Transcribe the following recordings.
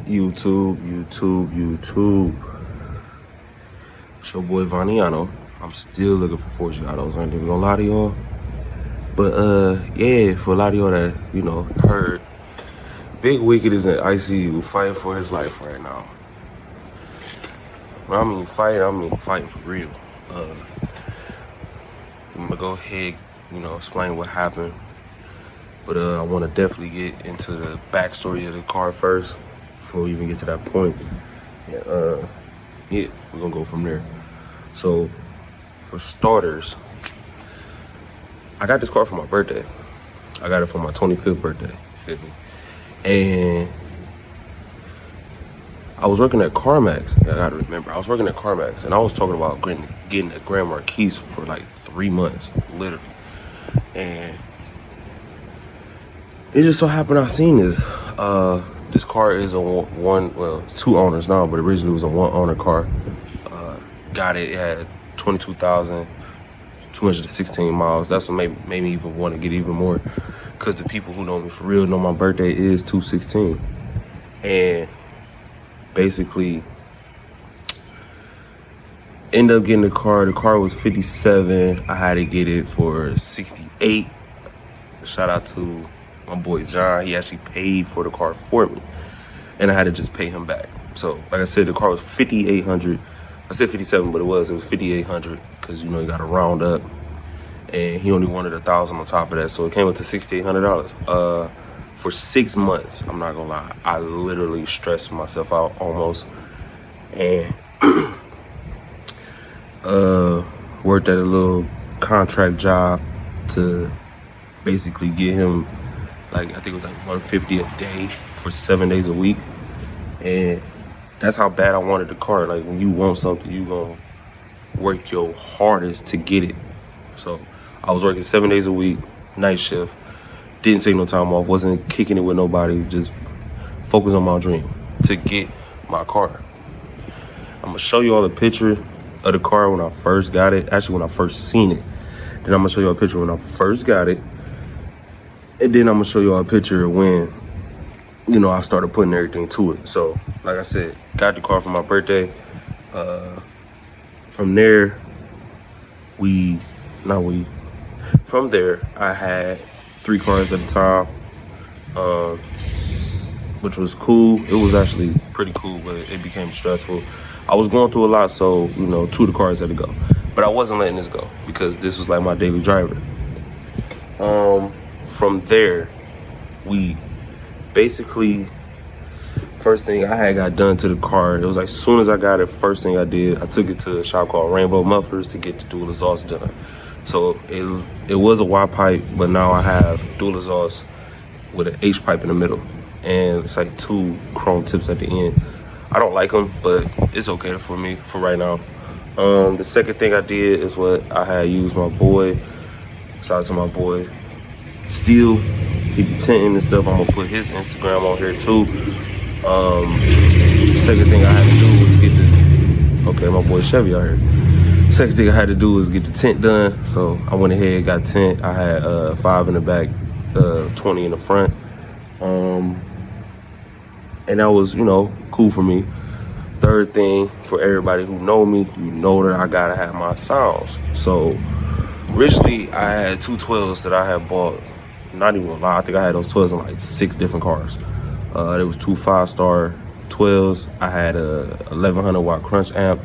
YouTube. It's your boy Vaniano. I'm still looking for Forgiatos. I ain't even gonna lie to y'all. But yeah, for a lot of y'all that, heard, Big Wicked is in ICU fighting for his life right now. When I mean fighting for real. I'm gonna go ahead, explain what happened. But I want to definitely get into the backstory of the car first before we even get to that point. Yeah, we're gonna go from there. So, for starters, I got this car for my birthday. I got it for my 25th birthday, feel me? And I was working at CarMax. I gotta remember, I was working at CarMax, and I was talking about getting a Grand Marquis for like 3 months, literally. And it just so happened I seen this. This car is a it's 2 owners now, but originally it was a 1 owner car. Got it at 22,216 miles. That's what made me even want to get even more, because the people who know me for real know my birthday is 2/16. And basically end up getting the car. The car was 57. I had to get it for 68. Shout out to my boy John. He actually paid for the car for me, and I had to just pay him back. So like I said, the car was 5,800. I said 57, but it was 5,800, because you gotta round up, and he only wanted 1,000 on top of that, so it came up to $6,800 for 6 months. I'm not gonna lie, I literally stressed myself out almost, and worked at a little contract job to basically get him, like, I think it was like $150 a day for 7 days a week. And that's how bad I wanted the car. Like, when you want something, you gonna work your hardest to get it. So I was working 7 days a week, night shift, didn't take no time off, wasn't kicking it with nobody, just focused on my dream to get my car. I'm gonna show you all a picture of the car when I first got it, actually when I first seen it. Then I'm gonna show you a picture when I first got it, and then I'm gonna show you all a picture of when I started putting everything to it. So like I said, got the car for my birthday. From there I had 3 cars at the time, which was cool. It was actually pretty cool, but it became stressful. I was going through a lot, so 2 of the cars had to go, but I wasn't letting this go, because this was like my daily driver. From there, we basically, first thing I had got done to the car, it was like, as soon as I got it, first thing I did, I took it to a shop called Rainbow Mufflers to get the dual exhaust done. So it was a Y pipe, but now I have dual exhaust with an H pipe in the middle, and it's like 2 chrome tips at the end. I don't like them, but it's okay for me for right now. The second thing I did is what I had used my boy, shout out to my boy Steel, he be tinting and stuff. I'm gonna put his Instagram on here too. Second thing I had to do was get my boy Chevy out here. Second thing I had to do was get the tint done. So I went ahead and got tint. I had 5 in the back, 20 in the front. And that was, cool for me. Third thing, for everybody who know me, you know that I gotta have my sounds. So originally I had 2 12s that I had bought. Not even gonna lie, I think I had those 12s in like 6 different cars. There was 2 5-star 12s. I had a 1100 watt crunch amp,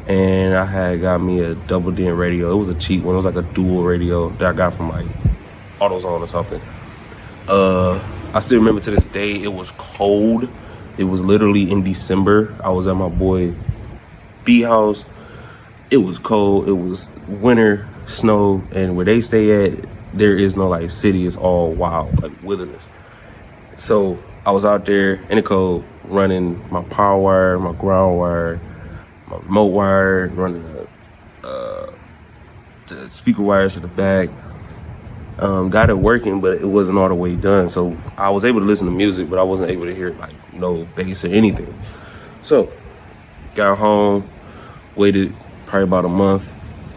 and I had got me a double DIN radio. It was a cheap one. It was like a dual radio that I got from like AutoZone or something. I still remember to this day, it was cold. It was literally in December. I was at my boy B house. It was cold. It was winter, snow, and where they stay at, there is no like city. It's all wild, like wilderness. So I was out there in the cold, running my power wire, my ground wire, my remote wire, running the speaker wires to the back. Got it working, but it wasn't all the way done. So I was able to listen to music, but I wasn't able to hear like no bass or anything. So got home, waited probably about a month,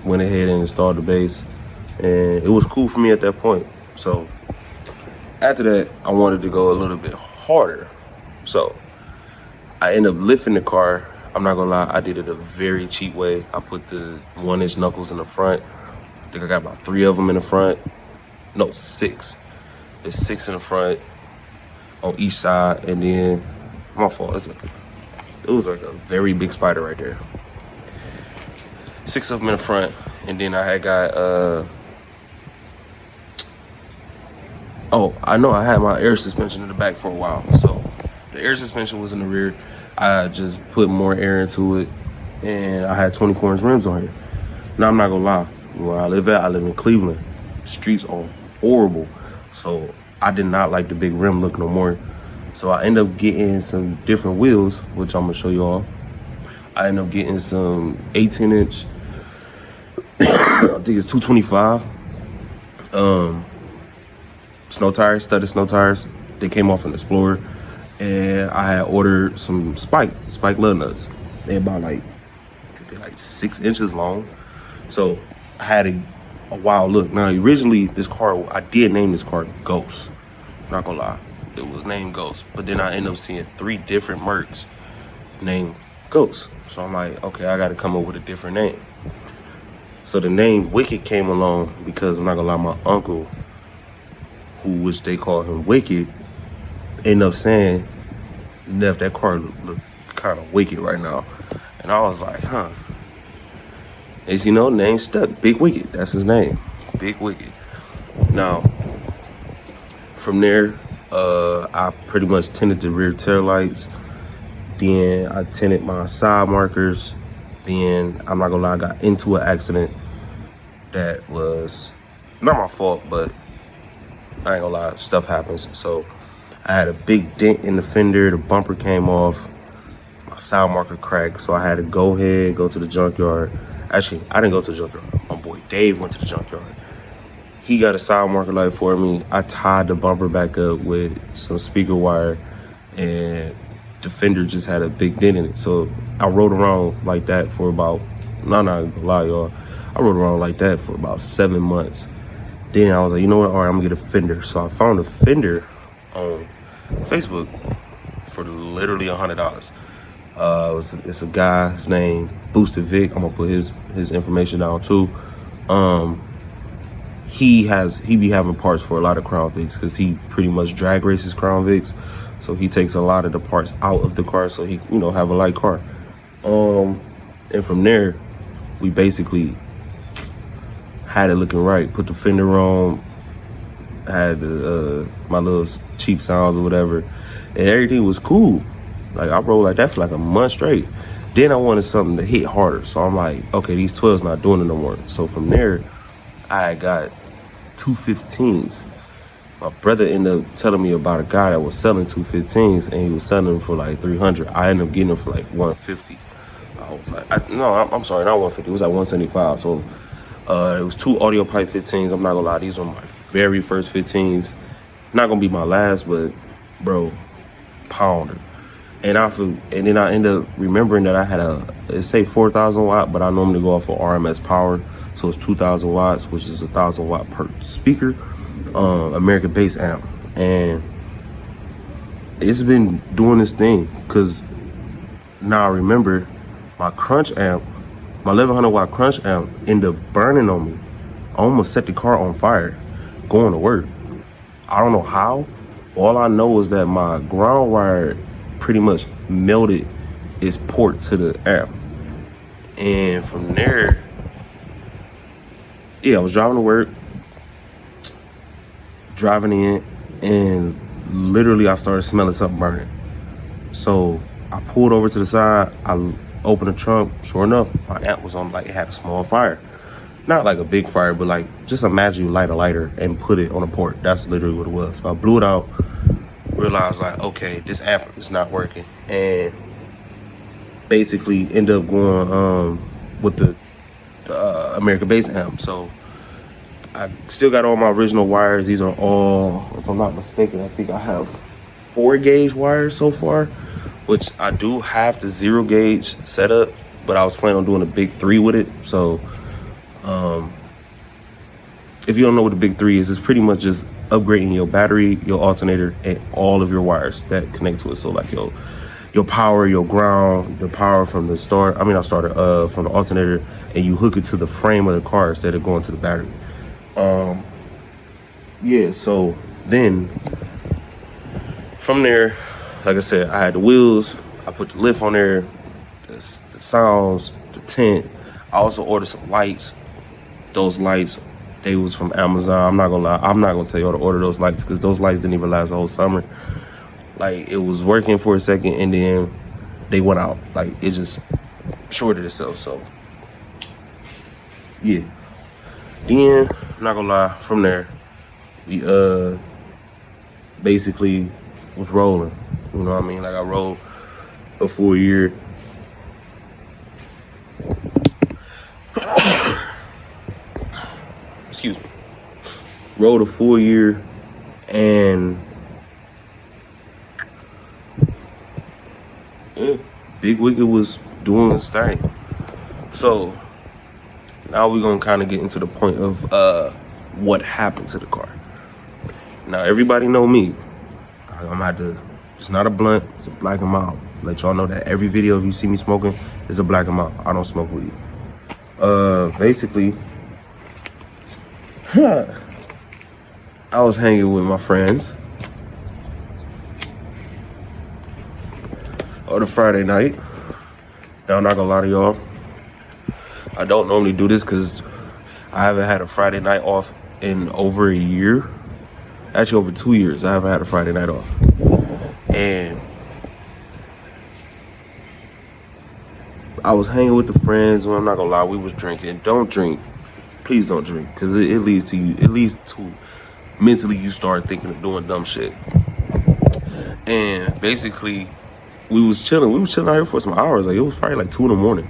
went ahead and installed the bass, and it was cool for me at that point. So after that, I wanted to go a little bit harder. So I ended up lifting the car. I'm not gonna lie, I did it a very cheap way. I put the 1-inch knuckles in the front. I think I got about 3 of them in the front. No, 6. There's 6 in the front on each side, and then my fault. It was like a very big spider right there. 6 of them in the front, and then I had got oh, I know I had my air suspension in the back for a while. So the air suspension was in the rear. I just put more air into it, and I had 24-inch rims on here. Now, I'm not gonna lie, where I live in Cleveland. Streets are horrible, so I did not like the big rim look no more. So I ended up getting some different wheels, which I'm gonna show you all. I ended up getting some 18-inch, I think it's 225 snow tires, studded snow tires. They came off an Explorer, and I had ordered some spike lug nuts. They're about like 6 inches long. So I had a wild look. Now, originally this car, I did name this car Ghost. Not gonna lie, it was named Ghost. But then I ended up seeing 3 different Mercs named Ghost. So I'm like, okay, I gotta come up with a different name. So the name Wicked came along because, I'm not gonna lie, my uncle, which they call him Wicked, ended up saying, Neff, that car look kind of wicked right now. And I was like, huh. As you know, name stuck. Big Wicked, that's his name. Big Wicked. Now, from there, I pretty much tinted the rear tail lights. Then I tinted my side markers. Then, I'm not gonna lie, I got into an accident that was not my fault, but I ain't gonna lie, stuff happens. So I had a big dent in the fender, the bumper came off, my side marker cracked, so I had to go to the junkyard. Actually, I didn't go to the junkyard. My boy Dave went to the junkyard. He got a side marker light for me. I tied the bumper back up with some speaker wire, and the fender just had a big dent in it. So I rode around like that for about, not gonna lie, y'all, I rode around like that for about 7 months. Then I was like, you know what, all right, I'm gonna get a fender. So I found a fender on Facebook for literally $100. It's a guy, his name Boosted Vic. I'm gonna put his information down too. He be having parts for a lot of Crown Vics because he pretty much drag races Crown Vics. So he takes a lot of the parts out of the car so he, you know, have a light car. And from there, we basically had it looking right. Put the fender on, had my little cheap sounds or whatever, and everything was cool. Like, I rode like that for like a month straight. Then I wanted something to hit harder, so I'm like, okay, these 12's not doing it no more. So from there, I got 215s. My brother ended up telling me about a guy that was selling 215s, and he was selling them for like 300. I ended up getting them for like 150. I was like, I'm sorry, not 150. It was like 175. So it was 2 audio pipe 15s. I'm not gonna lie, these were my very first 15s. Not gonna be my last, but bro, pounder. And then I ended up remembering that I had it say 4,000 watt, but I normally go off of RMS power, so it's 2,000 watts, which is 1,000 watt per speaker. American bass amp, and it's been doing this thing because now I remember my crunch amp, my 1100 watt crunch amp ended up burning on me. I almost set the car on fire going to work. I don't know how. All I know is that my ground wire pretty much melted its port to the amp, and from there, yeah, I was driving to work, driving in, and literally I started smelling something burning. So I pulled over to the side, I opened the trunk, sure enough, my amp was on, like, it had a small fire. Not like a big fire, but like, just imagine you light a lighter and put it on a port. That's literally what it was. So I blew it out, realized like, okay, this amp is not working, and basically ended up going with the American bass amp. So I still got all my original wires. These are all, if I'm not mistaken, I think I have 4 gauge wires so far, which I do have the 0 gauge setup, but I was planning on doing a big 3 with it. So if you don't know what the big 3 is, it's pretty much just upgrading your battery, your alternator, and all of your wires that connect to it. So like your your power, your ground, the power from the start. I mean, I started from the alternator, and you hook it to the frame of the car instead of going to the battery. Yeah. So then from there, like I said, I had the wheels. I put the lift on there, the sounds, the tent. I also ordered some lights. Those lights, they was from Amazon. I'm not gonna lie. I'm not gonna tell y'all to order those lights because those lights didn't even last the whole summer. Like, it was working for a second and then they went out. Like, it just shorted itself. So yeah. Then, I'm not gonna lie, from there, we basically was rolling. You know what I mean? Like, I rolled a full year. Excuse me. Rolled a full year, and yeah, Big Wicked was doing his thing. So now we're gonna kind of get into the point of what happened to the car. Now, everybody know me. I'm gonna have to, it's not a blunt, it's a Black and Mild. Let y'all know that every video you see me smoking is a Black and Mild. I don't smoke weed. Basically, I was hanging with my friends on a Friday night. Now, I'm not gonna lie to y'all, I don't normally do this because I haven't had a Friday night off in over a year. Actually, over 2 years, I haven't had a Friday night off. And I was hanging with the friends. Well, I'm not gonna lie, we was drinking. Don't drink. Please don't drink, because it leads to you. It leads to mentally you start thinking of doing dumb shit. And basically, we was chilling. We was chilling out here for some hours. Like, it was probably like 2 in the morning.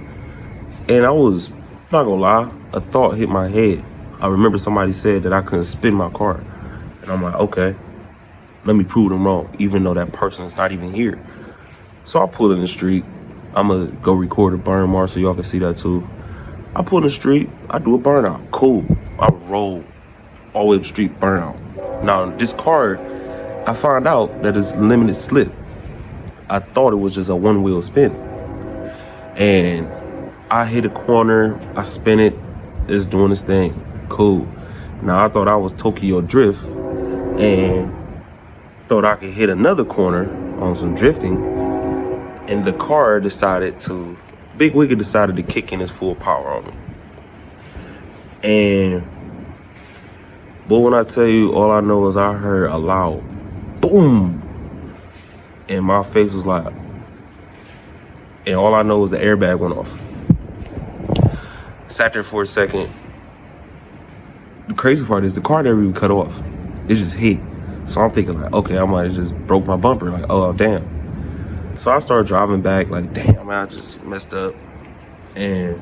And I was, not gonna lie, a thought hit my head. I remember somebody said that I couldn't spin my car. And I'm like, okay, let me prove them wrong, even though that person is not even here. So I pull in the street. I'm gonna go record a burn mark so y'all can see that too. I pull in the street, I do a burnout. Cool. I roll all the way up the street, burnout. Now, this car, I found out that it's limited slip. I thought it was just a one-wheel spin. And I hit a corner, I spin it, it's doing this thing. Cool. Now, I thought I was Tokyo Drift and thought I could hit another corner on some drifting. And the car decided to, Big Wicked decided to kick in his full power on me. And, but when I tell you, all I know is I heard a loud boom. And my face was like, and all I know is the airbag went off. Sat there for a second. The crazy part is the car never even cut off. It just hit. So I'm thinking like, okay, I might have just broke my bumper. Like, oh, damn. So I started driving back like, damn, man, I just messed up. And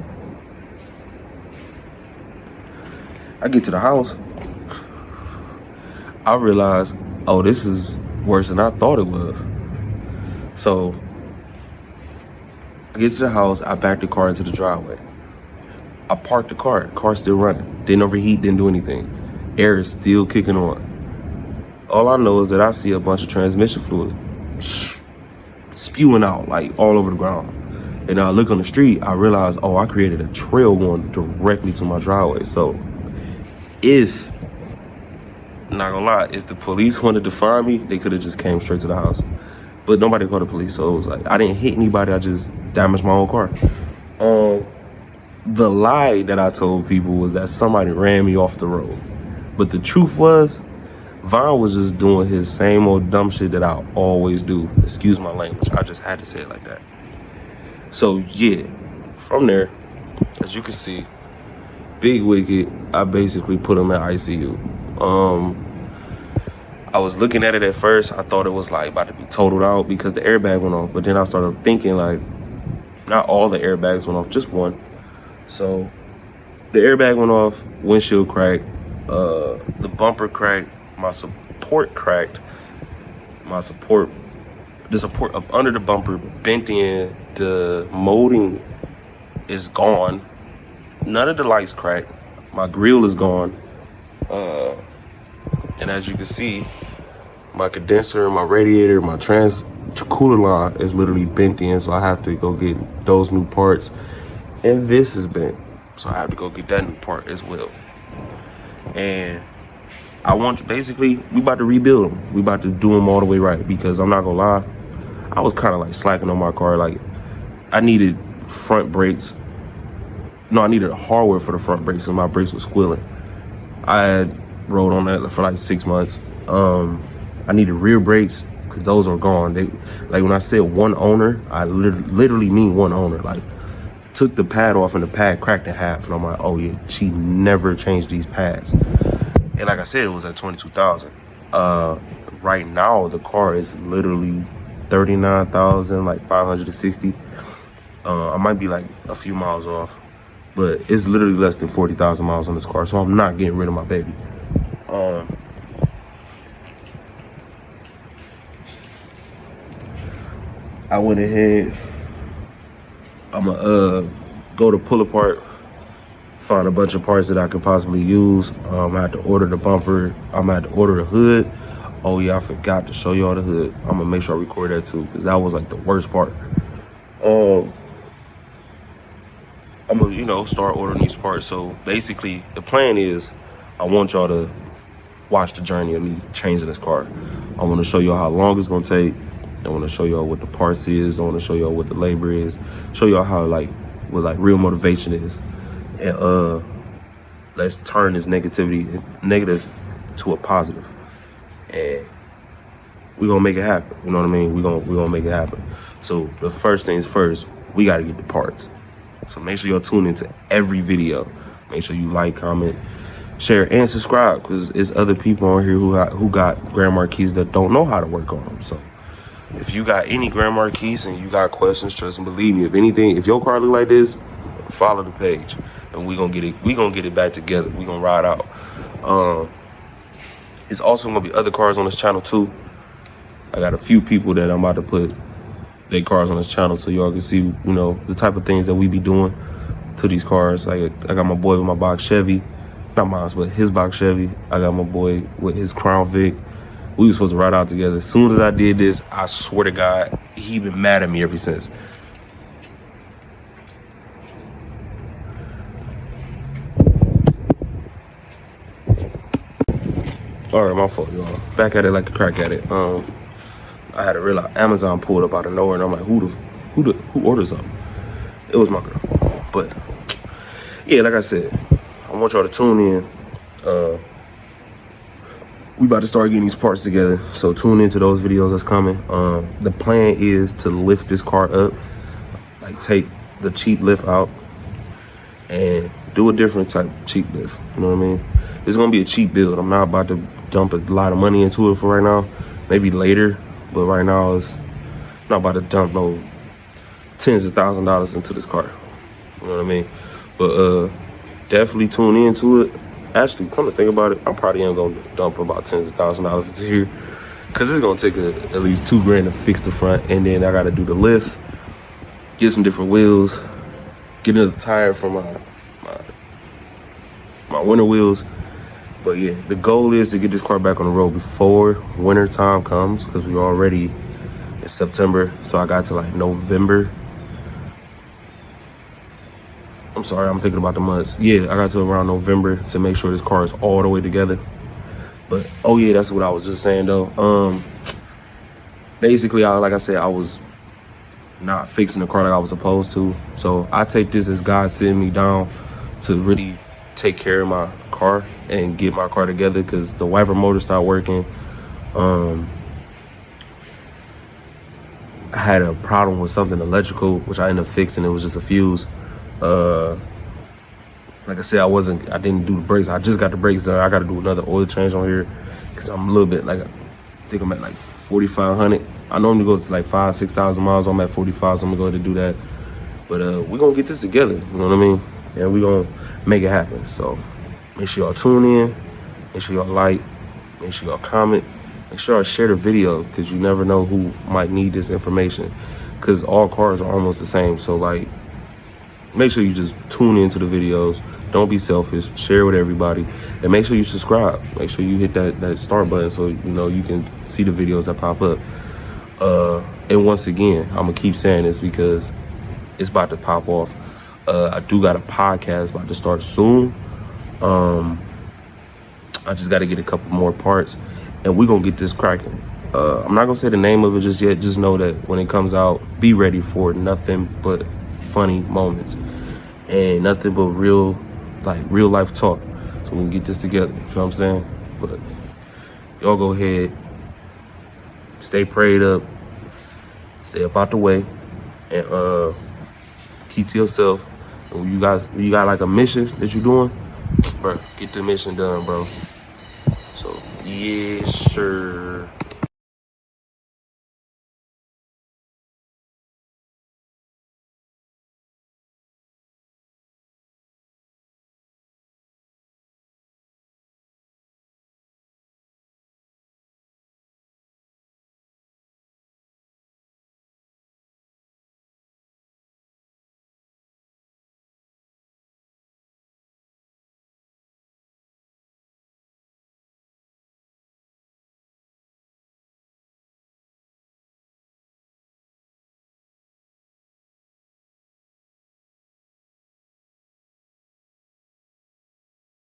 I get to the house. I realized, oh, this is worse than I thought it was. So I get to the house, I back the car into the driveway. I parked the car still running. Didn't overheat, didn't do anything. Air is still kicking on. All I know is that I see a bunch of transmission fluid spewing out like all over the ground. And I look on the street, I realize, oh, I created a trail going directly to my driveway. So if, not gonna lie, if the police wanted to find me, they could have just came straight to the house. But nobody called the police, so it was like, I didn't hit anybody, I just damaged my own car. The lie that I told people was that somebody ran me off the road. But the truth was, Von was just doing his same old dumb shit that I always do. Excuse my language, I just had to say it like that. So yeah, from there, as you can see, Big Wicked, I basically put him in ICU. I was looking at it at first, I thought it was like about to be totaled out because the airbag went off. But then I started thinking like, not all the airbags went off, just one. So the airbag went off, windshield cracked, the bumper cracked, my support cracked, the support up under the bumper bent in, the molding is gone, none of the lights cracked, my grill is gone, and as you can see, my condenser, my radiator, my cooler line is literally bent in, so I have to go get those new parts. And this is bent, so I have to go get that new part as well. And I want, basically, we about to rebuild them. We about to do them all the way right, because I'm not gonna lie, I was kind of like slacking on my car. Like, I needed front brakes. No, I needed hardware for the front brakes, because my brakes was squealing. I had rode on that for like 6 months. I needed rear brakes, because those are gone. They, like when I said one owner, I literally mean one owner. Like, took the pad off and the pad cracked in half, and I'm like, oh yeah, she never changed these pads. And like I said, it was at 22,000. Right now the car is literally 39,000, like 560. I might be like a few miles off, but it's literally less than 40,000 miles on this car, so I'm not getting rid of my baby. I went ahead, I'ma go to pull apart, find a bunch of parts that I could possibly use. I had to order the bumper, I'm gonna have to order the hood. Oh yeah, I forgot to show y'all the hood. I'm gonna make sure I record that too, because that was like the worst part. I'm gonna, you know, start ordering these parts. So basically the plan is, I want y'all to watch the journey of me changing this car. I want to show y'all how long it's gonna take. I want to show y'all what the parts is. I want to show y'all what the labor is. Show y'all how, like, what like real motivation is. And let's turn this negative to a positive. And we're gonna make it happen. You know what I mean? We're gonna make it happen. So the first things first, we gotta get the parts. So make sure y'all tune into every video. Make sure you like, comment, share, and subscribe, because there's other people on here who got Grand Marquis that don't know how to work on them. So if you got any Grand Marquis and you got questions, trust and believe me, if anything, if your car look like this, follow the page, and we gonna get it back together. We gonna ride out. It's also gonna be other cars on this channel too. I got a few people that I'm about to put their cars on this channel, so y'all can see, you know, the type of things that we be doing to these cars. Like, I got my boy with my box Chevy, not mine, but his box Chevy. I got my boy with his Crown Vic. We were supposed to ride out together. As soon as I did this, I swear to God, he been mad at me ever since. All right, my fault, y'all. Back at it like a crack at it. I had to realize Amazon pulled up out of nowhere, and I'm like, who orders something? It was my girl. But yeah, like I said, I want y'all to tune in. We about to start getting these parts together, so tune into those videos that's coming. The plan is to lift this car up, like take the cheap lift out and do a different type of cheap lift. You know what I mean? It's gonna be a cheap build. I'm not about to dump a lot of money into it for right now. Maybe later, but right now I'm not about to dump no tens of thousands of dollars into this car. You know what I mean? But definitely tune into it. Actually, come to think about it, I probably am gonna dump about tens of thousands of dollars into here, because it's gonna take at least $2 grand to fix the front, and then I gotta do the lift, get some different wheels, get another tire for my winter wheels. But yeah, the goal is to get this car back on the road before winter time comes, because we're already in September, so I got to like November. I'm sorry, I'm thinking about the months. Yeah, I got to around November to make sure this car is all the way together. But oh yeah, that's what I was just saying though. Basically, like I said, I was not fixing the car like I was supposed to. So I take this as God sitting me down to really take care of my car and get my car together, because the wiper motor stopped working. I had a problem with something electrical, which I ended up fixing. It was just a fuse. Like I said, I didn't do the brakes. I just got the brakes done. I got to do another oil change on here, because I'm a little bit, like, I think I'm at like 4,500. I normally go to like 5,000-6,000 miles. I'm at 45, so I'm gonna go ahead and do that. But we're gonna get this together, you know what I mean? And we're gonna make it happen. So make sure y'all tune in, make sure y'all like, make sure y'all comment, make sure y'all share the video, because you never know who might need this information, because all cars are almost the same. So like, make sure you just tune into the videos. Don't be selfish, share with everybody, and make sure you subscribe. Make sure you hit that start button, so you know you can see the videos that pop up. And once again, I'm gonna keep saying this because it's about to pop off. I do got a podcast about to start soon. I just got to get a couple more parts, and we're gonna get this cracking. I'm not gonna say the name of it just yet. Just know that when it comes out, be ready for nothing but funny moments and nothing but real life talk. So we can get this together. You know what I'm saying? But y'all go ahead, stay prayed up, stay up out the way, and keep to yourself. And when you got like a mission that you're doing, bro, get the mission done, bro. So yes, sir.